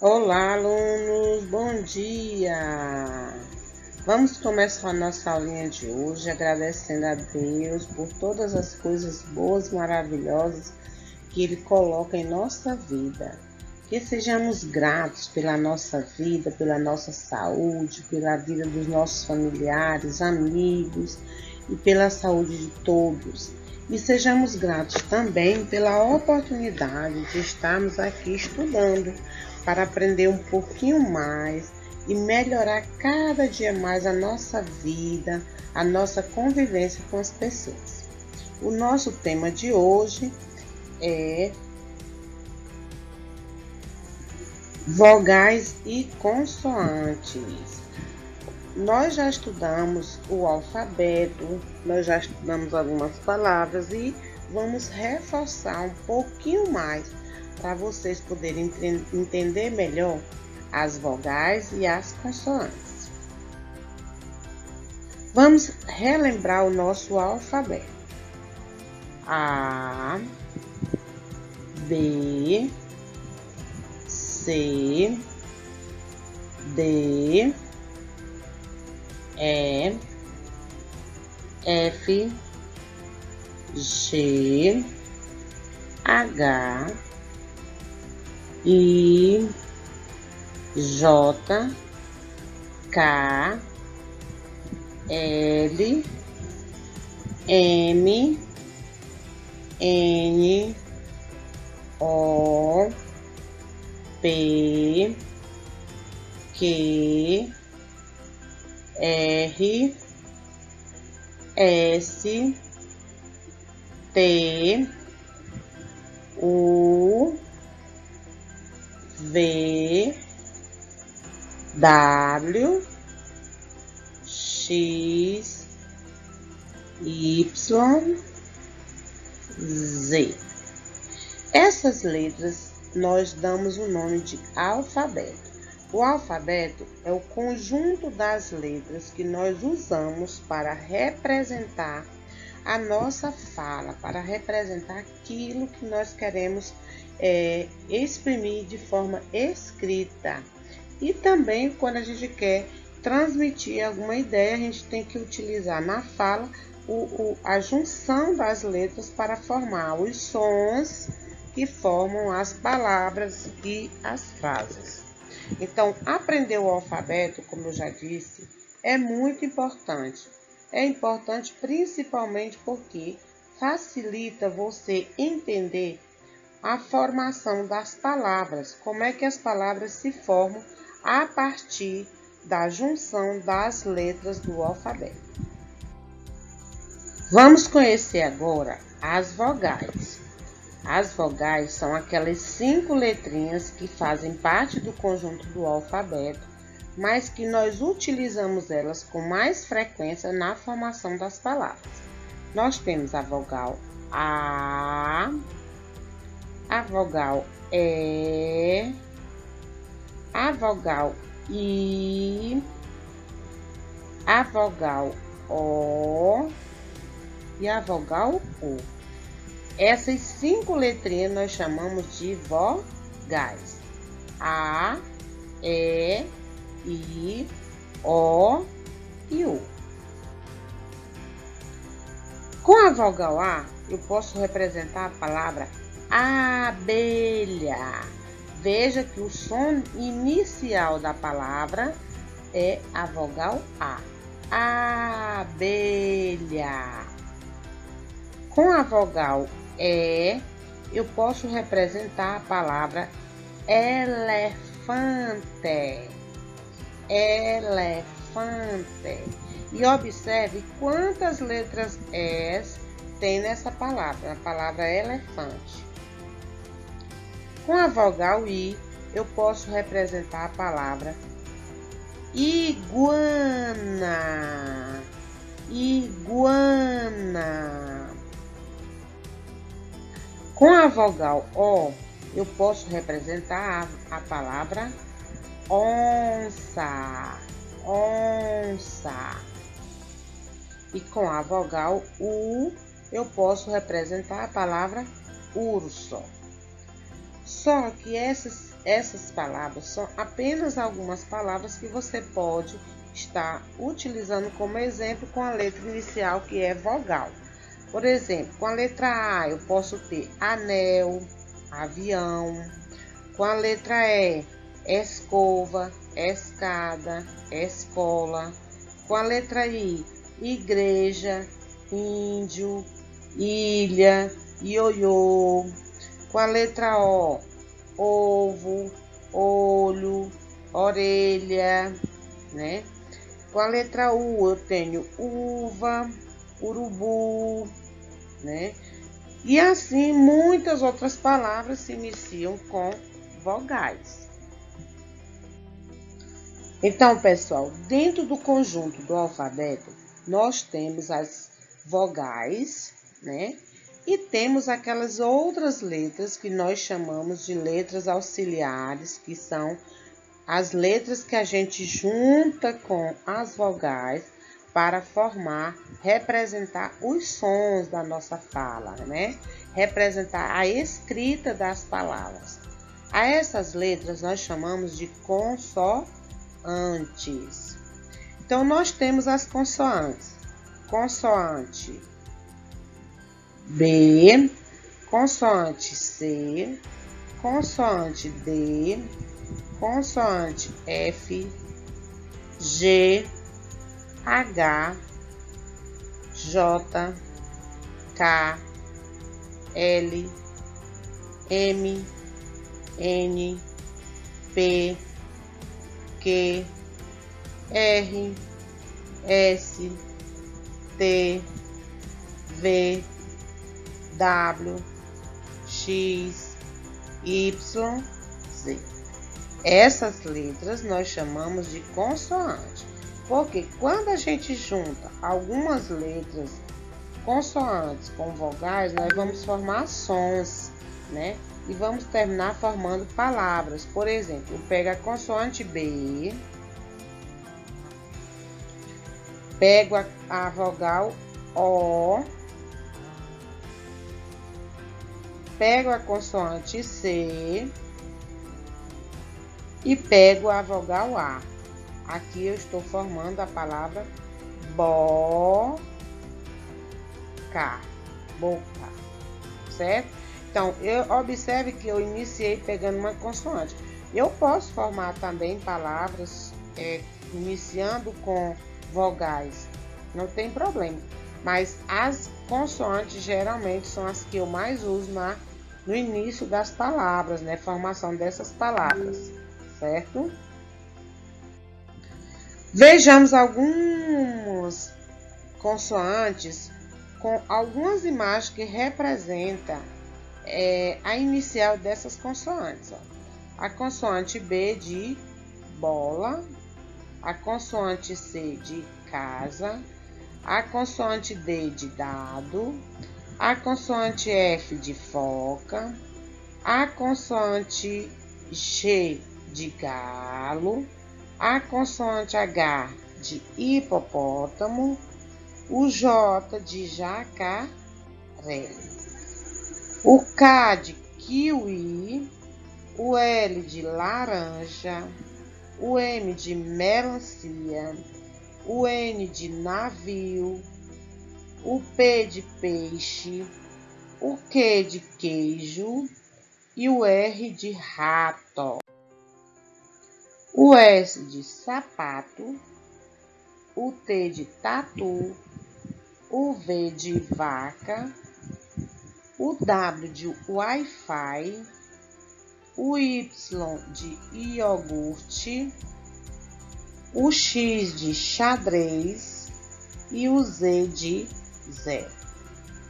Olá, alunos, bom dia! Vamos começar a nossa aulinha de hoje agradecendo a Deus por todas as coisas boas, maravilhosas que Ele coloca em nossa vida. Que sejamos gratos pela nossa vida, pela nossa saúde, pela vida dos nossos familiares, amigos e pela saúde de todos. E sejamos gratos também pela oportunidade de estarmos aqui estudando para aprender um pouquinho mais e melhorar cada dia mais a nossa vida, a nossa convivência com as pessoas. O nosso tema de hoje é vogais e consoantes. Nós já estudamos o alfabeto, nós já estudamos algumas palavras e vamos reforçar um pouquinho mais para vocês poderem entender melhor as vogais e as consoantes. Vamos relembrar o nosso alfabeto. A, B, C, D, E, F, G, H, I, J, K, L, M, N, O, P, Q, R, S, T, U, V, W, X, Y, Z. Essas letras nós damos o nome de alfabeto. O alfabeto é o conjunto das letras que nós usamos para representar a nossa fala, para representar aquilo que nós queremos exprimir de forma escrita. E também quando a gente quer transmitir alguma ideia, a gente tem que utilizar na fala a junção das letras para formar os sons que formam as palavras e as frases. Então, aprender o alfabeto, como eu já disse, é muito importante. É importante principalmente porque facilita você entender a formação das palavras, como é que as palavras se formam a partir da junção das letras do alfabeto. Vamos conhecer agora as vogais. As vogais são aquelas 5 letrinhas que fazem parte do conjunto do alfabeto, mas que nós utilizamos elas com mais frequência na formação das palavras. Nós temos a vogal A, a vogal E, a vogal I, a vogal O e a vogal U. Essas 5 letrinhas nós chamamos de vogais. A, E, I, O e U. Com a vogal A, eu posso representar a palavra abelha. Veja que o som inicial da palavra é a vogal A. Abelha. Com a vogal E, eu posso representar a palavra elefante. Elefante. E observe quantas letras S tem nessa palavra, a palavra elefante. Com a vogal I, eu posso representar a palavra iguana. Iguana. Com a vogal O, eu posso representar a palavra onça. Onça. E com a vogal U, eu posso representar a palavra urso. Só que essas essas palavras são apenas algumas palavras que você pode estar utilizando como exemplo com a letra inicial, que é vogal. Por exemplo, com a letra A eu posso ter anel, avião. Com a letra E, escova, escada, escola. Com a letra I, igreja, índio, ilha, ioiô. Com a letra O, ovo, olho, orelha, né? Com a letra U eu tenho uva, urubu, né? E assim muitas outras palavras se iniciam com vogais. Então, pessoal, dentro do conjunto do alfabeto, nós temos as vogais, né? E temos aquelas outras letras que nós chamamos de letras auxiliares, que são as letras que a gente junta com as vogais para representar os sons da nossa fala, né? Representar a escrita das palavras. A essas letras nós chamamos de consoantes. Então, nós temos as consoantes. Consoante B, consoante C, consoante D, consoante F, G, H, J, K, L, M, N, P, Q, R, S, T, V, W, X, Y, Z. Essas letras nós chamamos de consoante, porque quando a gente junta algumas letras consoantes com vogais, nós vamos formar sons, né? E vamos terminar formando palavras. Por exemplo, eu pego a consoante B, pego a vogal O, pego a consoante C e pego a vogal A. Aqui eu estou formando a palavra boca, boca, certo? Então, observe que eu iniciei pegando uma consoante. Eu posso formar também palavras iniciando com vogais, não tem problema. Mas as consoantes geralmente são as que eu mais uso no início das palavras, né? Formação dessas palavras, certo? Vejamos algumas consoantes com algumas imagens que representam a inicial dessas consoantes. Ó. A consoante B de bola, a consoante C de casa, a consoante D de dado, a consoante F de foca, a consoante G de galo, a consoante H de hipopótamo, o J de jacaré, o K de kiwi, o L de laranja, o M de melancia, o N de navio, o P de peixe, o Q de queijo e o R de rato, o S de sapato, o T de tatu, o V de vaca, o W de Wi-Fi, o Y de iogurte, o X de xadrez e o Z de zero.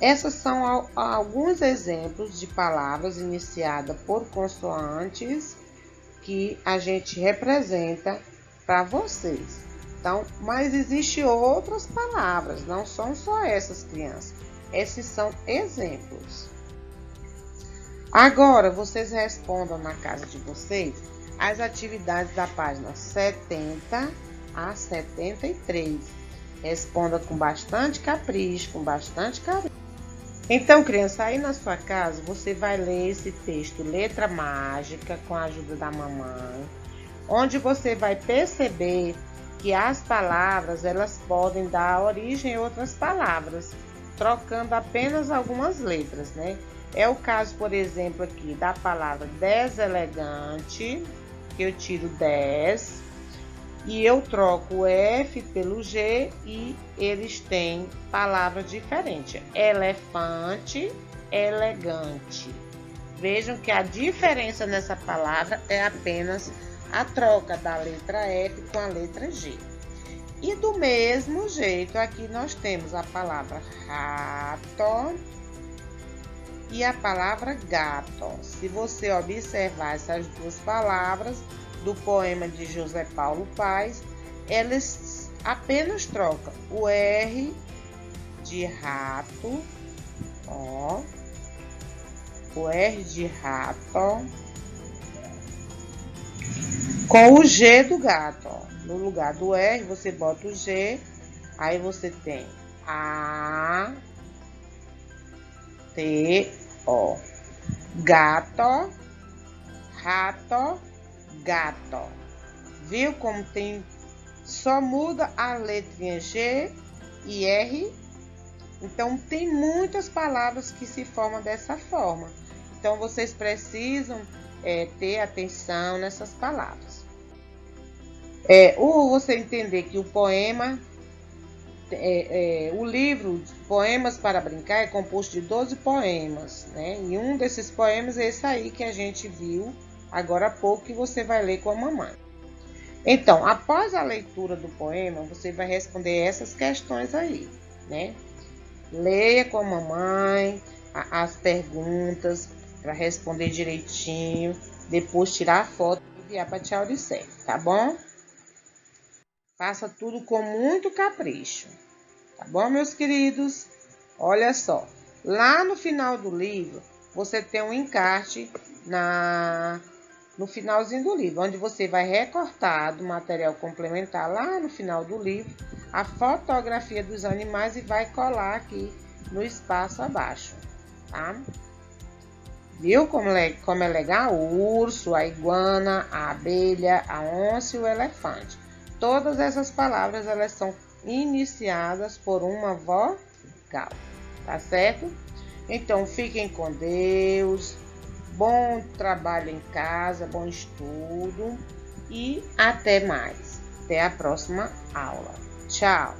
Esses são alguns exemplos de palavras iniciadas por consoantes que a gente representa para vocês. Então, mas existem outras palavras, não são só essas, crianças. Esses são exemplos. Agora, vocês respondam na casa de vocês as atividades da página 70 a 73. Responda com bastante capricho, com bastante carinho. Então, criança, aí na sua casa você vai ler esse texto Letra Mágica com a ajuda da mamãe, onde você vai perceber que as palavras elas podem dar origem a outras palavras, trocando apenas algumas letras, né? É o caso, por exemplo, aqui da palavra deselegante, que eu tiro 10 e eu troco o F pelo G e eles têm palavras diferentes. Elefante, elegante. Vejam que a diferença nessa palavra é apenas a troca da letra F com a letra G. E do mesmo jeito, aqui nós temos a palavra rato e a palavra gato. Se você observar essas duas palavras do poema de José Paulo Paes, eles apenas trocam o R de rato, ó, o R de rato, com o G do gato, ó. No lugar do R, você bota o G, aí você tem A, T, O. Gato, rato, gato. Viu como tem? Só muda a letrinha G e R. Então, tem muitas palavras que se formam dessa forma. Então, vocês precisam ter atenção nessas palavras. Você entender que o poema, o livro Poemas para Brincar é composto de 12 poemas, né? E um desses poemas é esse aí que a gente viu agora há pouco, que você vai ler com a mamãe. Então, após a leitura do poema, você vai responder essas questões aí, né? Leia com a mamãe as perguntas para responder direitinho, depois tirar a foto e enviar para a tia Auriceia, tá bom? Faça tudo com muito capricho, tá bom, meus queridos? Olha só, lá no final do livro, você tem um encarte no finalzinho do livro, onde você vai recortar do material complementar lá no final do livro a fotografia dos animais e vai colar aqui no espaço abaixo, tá? Viu como é legal? O urso, a iguana, a abelha, a onça e o elefante. Todas essas palavras, elas são iniciadas por uma vogal, tá certo? Então, fiquem com Deus, bom trabalho em casa, bom estudo e até mais. Até a próxima aula. Tchau!